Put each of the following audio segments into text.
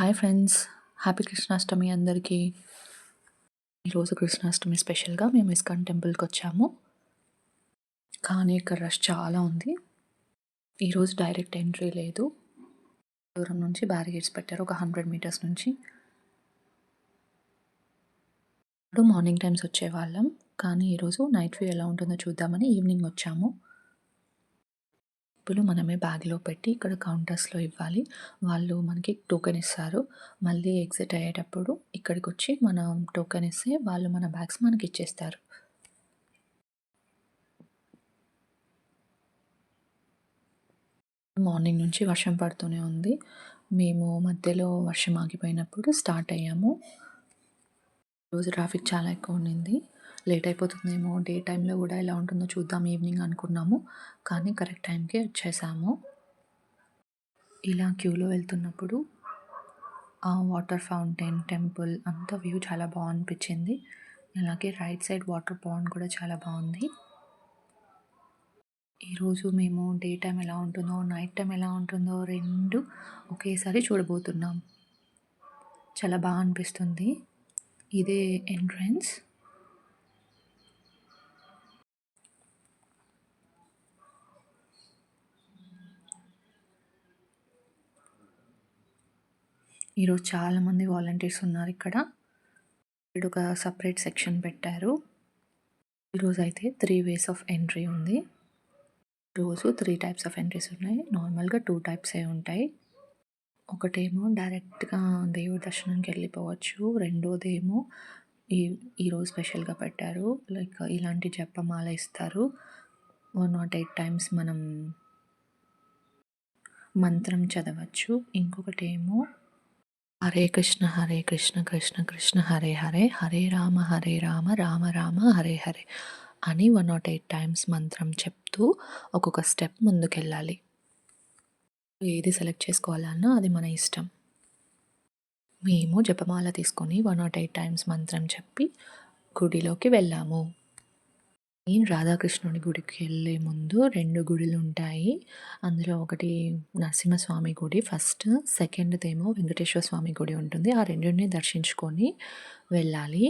Hi friends, happy Krishnashtami అందరికీ. ఈరోజు కృష్ణాష్టమి స్పెషల్గా మేము ఇస్కాన్ టెంపుల్కి వచ్చాము. కానీ ఇక్కడ రష్ చాలా ఉంది. ఈరోజు డైరెక్ట్ ఎంట్రీ లేదు. దూరం నుంచి బ్యారిగేడ్స్ పెట్టారు, ఒక 100 మీటర్స్ నుంచి. ఇప్పుడు మార్నింగ్ టైమ్స్ వచ్చేవాళ్ళం, కానీ ఈరోజు నైట్ వ్యూ ఎలా ఉంటుందో చూద్దామని ఈవినింగ్ వచ్చాము. ఇప్పుడు మనమే బ్యాగ్లో పెట్టి ఇక్కడ కౌంటర్స్లో ఇవ్వాలి. వాళ్ళు మనకి టోకెన్ ఇస్తారు. మళ్ళీ ఎగ్జిట్ అయ్యేటప్పుడు ఇక్కడికి వచ్చి మనం టోకెన్ ఇస్తే వాళ్ళు మన బ్యాగ్స్ మనకి ఇచ్చేస్తారు. మార్నింగ్ నుంచి వర్షం పడుతూనే ఉంది. మేము మధ్యలో వర్షం ఆగిపోయినప్పుడు స్టార్ట్ అయ్యాము. రోజు ట్రాఫిక్ చాలా ఎక్కువ ఉండింది. లేట్ అయిపోతుందేమో, డే టైంలో కూడా ఎలా ఉంటుందో చూద్దాం ఈవినింగ్ అనుకున్నాము. కానీ కరెక్ట్ టైంకే వచ్చేసాము. ఇలా క్యూలో వెళ్తున్నప్పుడు ఆ వాటర్ ఫౌంటైన్, టెంపుల్ అంతా వ్యూ చాలా అనిపించింది. అలాగే రైట్ సైడ్ వాటర్ పాండ్ కూడా చాలా బాగుంది. ఈరోజు మేము డే టైం ఎలా ఉంటుందో, నైట్ టైం ఎలా ఉంటుందో రెండు ఒకేసారి చూడబోతున్నాం. చాలా బాగా అనిపిస్తుంది. ఇదే ఎంట్రన్స్. ఈరోజు చాలామంది వాలంటీర్స్ ఉన్నారు ఇక్కడ. ఒక సపరేట్ సెక్షన్ పెట్టారు. ఈరోజు అయితే 3 వేస్ ఆఫ్ ఎంట్రీ ఉంది. రోజు 3 టైప్స్ ఆఫ్ ఎంట్రీస్ ఉన్నాయి. నార్మల్గా 2 టైప్సే ఉంటాయి. ఒకటేమో డైరెక్ట్గా దేవుడి దర్శనానికి వెళ్ళిపోవచ్చు. రెండోదేమో ఈరోజు స్పెషల్గా పెట్టారు. లైక్ ఇలాంటి జపమాల ఇస్తారు. 108 టైమ్స్ మనం మంత్రం చదవచ్చు. ఇంకొకటేమో హరే కృష్ణ కృష్ణ కృష్ణ హరే హరే, హరే రామ రామ రామ హరే హరే అని 108 టైమ్స్ మంత్రం చెప్తూ ఒక్కొక్క స్టెప్ ముందుకెళ్ళాలి. ఏది సెలెక్ట్ చేసుకోవాలన్నా అది మన ఇష్టం. మేము జపమాల తీసుకొని 108 టైమ్స్ మంత్రం చెప్పి గుడిలోకి వెళ్ళాము. నేను రాధాకృష్ణుడి గుడికి వెళ్ళే ముందు 2 గుడులు ఉంటాయి. అందులో ఒకటి నరసింహస్వామి గుడి ఫస్ట్, సెకండ్‌దేమో వెంకటేశ్వర స్వామి గుడి ఉంటుంది. ఆ రెండిటిని దర్శించుకొని వెళ్ళాలి.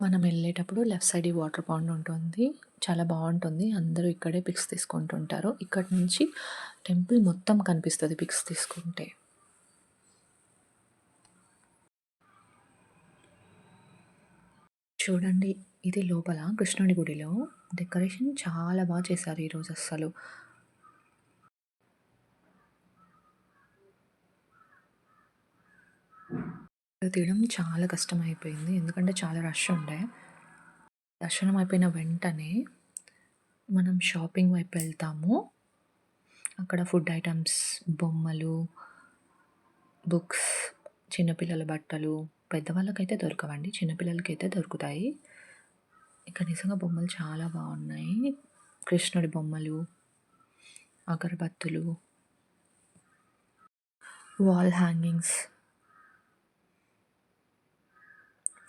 మనం వెళ్ళేటప్పుడు లెఫ్ట్ సైడ్ ఈ వాటర్ పాండ్ ఉంటుంది. చాలా బాగుంటుంది. అందరూ ఇక్కడే పిక్స్ తీసుకుంటుంటారు. ఇక్కడ నుంచి టెంపుల్ మొత్తం కనిపిస్తుంది పిక్స్ తీసుకుంటే. చూడండి, ఇది లోపల కృష్ణుడి గుడిలో డెకరేషన్ చాలా బాగా చేశారు ఈరోజు. అస్సలు తీయడం చాలా కష్టమైపోయింది, ఎందుకంటే చాలా రష్ ఉండే. దర్శనం అయిపోయిన వెంటనే మనం షాపింగ్ వైపు వెళ్తాము. అక్కడ ఫుడ్ ఐటమ్స్, బొమ్మలు, బుక్స్, చిన్నపిల్లల బట్టలు, పెద్దవాళ్ళకైతే దొరకవండి, చిన్నపిల్లలకైతే దొరుకుతాయి. ఇక్కడ నిజంగా బొమ్మలు చాలా బాగున్నాయి. కృష్ణుడి బొమ్మలు, అగరబత్తులు, వాల్ హ్యాంగింగ్స్,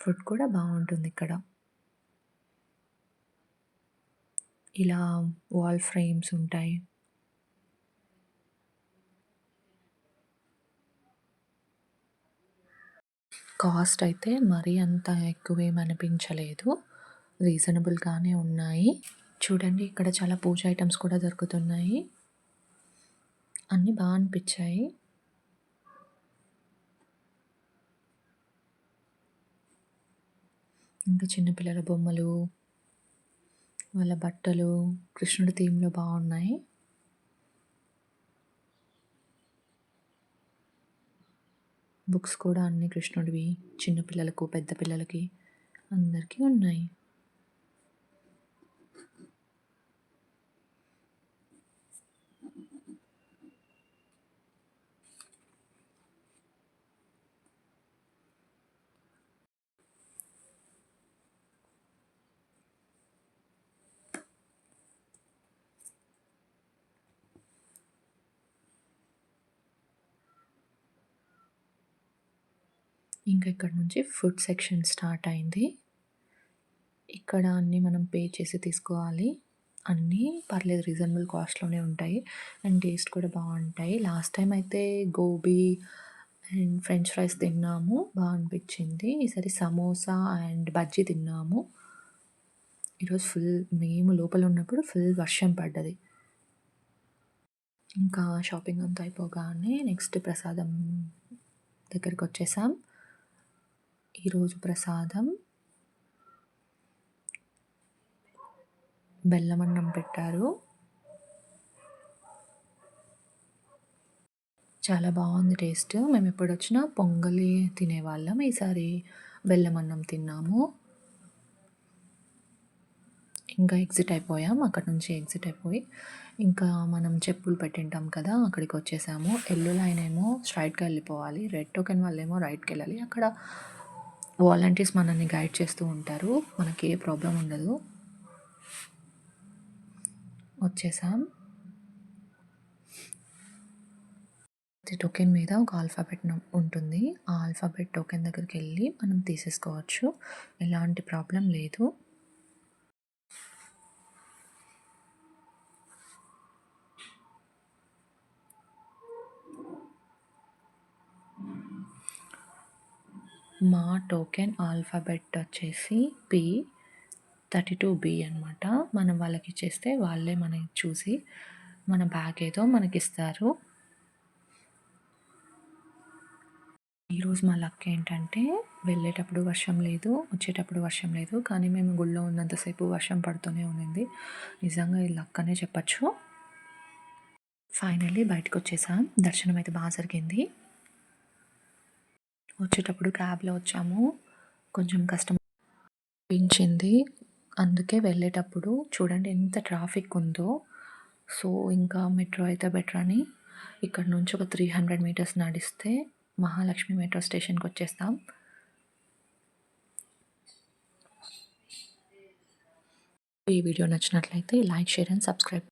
ఫుడ్ కూడా బాగుంటుంది ఇక్కడ. ఇలా వాల్ ఫ్రేమ్స్ ఉంటాయి. కాస్ట్ అయితే మరీ అంత ఎక్కువేమి అనిపించలేదు, రీజనబుల్గానే ఉన్నాయి. చూడండి, ఇక్కడ చాలా పూజ ఐటమ్స్ కూడా దొరుకుతున్నాయి. అన్నీ బాగా అనిపించాయి. ఇంకా చిన్నపిల్లల బొమ్మలు, వాళ్ళ బట్టలు కృష్ణుడి థీమ్‌లో బాగున్నాయి. బుక్స్ కూడా అన్ని కృష్ణుడివి, చిన్నపిల్లలకు, పెద్ద పిల్లలకి అందరికీ ఉన్నాయి. ఇంకా ఇక్కడ నుంచి ఫుడ్ సెక్షన్ స్టార్ట్ అయింది. ఇక్కడ అన్నీ మనం పే చేసి తీసుకోవాలి. అన్నీ పర్లేదు, రీజనబుల్ కాస్ట్‌లోనే ఉంటాయి. అండ్ టేస్ట్ కూడా బాగుంటాయి. లాస్ట్ టైం అయితే గోబీ అండ్ ఫ్రెంచ్ ఫ్రైస్ తిన్నాము. అనిపించింది. ఈసారి సమోసా అండ్ బజ్జీ తిన్నాము. ఈరోజు మేము లోపల ఉన్నప్పుడు ఫుల్ వర్షం పడ్డది. ఇంకా షాపింగ్ అంతా అయిపోగానే నెక్స్ట్ ప్రసాదం దగ్గరికొచ్చేసాం. ఈరోజు ప్రసాదం బెల్లమన్నం పెట్టారు. చాలా బాగుంది టేస్ట్. మేము ఎప్పుడొచ్చినా పొంగలి తినేవాళ్ళం. ఈసారి బెల్లమన్నం తిన్నాము. ఇంకా ఎగ్జిట్ అయిపోయాం. అక్కడి నుంచి ఎగ్జిట్ అయిపోయి ఇంకా మనం చెప్పులు పెట్టింటాం కదా, అక్కడికి వచ్చేసాము. ఎల్లో లైన్ ఏమో స్ట్రైట్‌గా వెళ్ళిపోవాలి. రెడ్ టోకెన్ వాళ్ళేమో రైట్‌కెళ్ళాలి. అక్కడ వాలంటీర్స్ మనల్ని గైడ్ చేస్తూ ఉంటారు. మనకి ఏ ప్రాబ్లమ్ ఉండదు. వచ్చేసాం. ప్రతి టోకెన్ మీద ఒక ఆల్ఫాబెట్ ఉంటుంది. ఆ ఆల్ఫాబెట్ టోకెన్ దగ్గరికెళ్ళి మనం తీసేసుకోవచ్చు. ఎలాంటి ప్రాబ్లం లేదు. మా టోకెన్ ఆల్ఫాబెట్ వచ్చేసి P32B అనమాట. మనం వాళ్ళకి ఇచ్చేస్తే వాళ్ళే మనకి చూసి మన బ్యాగ్ ఏదో మనకిస్తారు. ఈరోజు మా లక్ ఏంటంటే వెళ్ళేటప్పుడు వర్షం లేదు, వచ్చేటప్పుడు వర్షం లేదు. కానీ మేము గుడిలో ఉన్నంతసేపు వర్షం పడుతూనే ఉండింది. నిజంగా ఈ లక్ అనే చెప్పచ్చు. ఫైనల్లీ బయటకొచ్చేసాం. దర్శనం అయితే బాగా జరిగింది. వచ్చేటప్పుడు క్యాబ్‌లో వచ్చాము. కొంచెం కష్టం అనిపించింది. అందుకే వెళ్ళేటప్పుడు చూడండి ఎంత ట్రాఫిక్ ఉందో. సో, ఇంకా మెట్రో అయితే బెటర్ అని ఇక్కడ నుంచి ఒక 300 మీటర్స్ నడిస్తే మహాలక్ష్మి మెట్రో స్టేషన్‌కొచ్చేస్తాం. ఈ వీడియో నచ్చినట్లయితే లైక్, షేర్ అండ్ సబ్స్క్రైబ్.